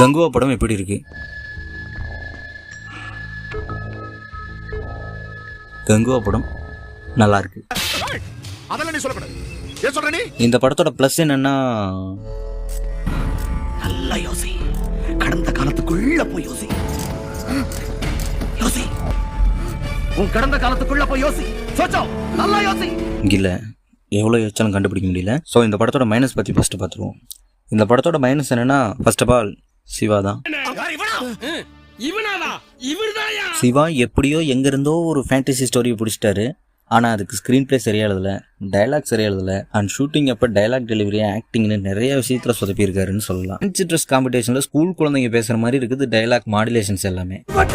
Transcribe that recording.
கங்குவா படம் எப்படி இருக்கு? கங்குவா படம் நல்லா இருக்கு. அதெல்லாம் நீ சொல்லக்கூடாது. ஏன் சொல்ற நீ? இந்த படத்தோட பிளஸ் என்னன்னா, நல்லா யோசி. கடந்த காலத்துக்குள்ள போய் யோசி. யோசி. உன் கடந்த காலத்துக்குள்ள போய் யோசி. சோச்சோ நல்லா யோசி. இல்ல எவ்வளோ யோசிச்சாலும் கண்டுபிடிக்க முடியல. ஸோ இந்த படத்தோட மைனஸ் பற்றி ஃபஸ்ட்டு பார்த்துருவோம். இந்த படத்தோட மைனஸ் என்னன்னா, ஃபர்ஸ்ட் ஆஃப் ஆல் சிவா தான். சிவா எப்படியோ எங்கிருந்தோ ஒரு ஃபேண்டசி ஸ்டோரியை பிடிச்சிட்டாரு. ஆனால் அதுக்கு ஸ்க்ரீன் பிளே சரியா எழுதலை, டைலாக் சரியா எழுதலை, அண்ட் ஷூட்டிங் அப்போ டைலாக் டெலிவரி, ஆக்டிங்னு நிறைய விஷயத்தில் சொதப்பியிருக்காருன்னு சொல்லலாம். ஃபேன்சி ட்ரெஸ் காம்படிஷனில் ஸ்கூல் குழந்தைங்க பேசுகிற மாதிரி இருக்குது டைலாக் மாடுலேஷன்ஸ் எல்லாமே. மண்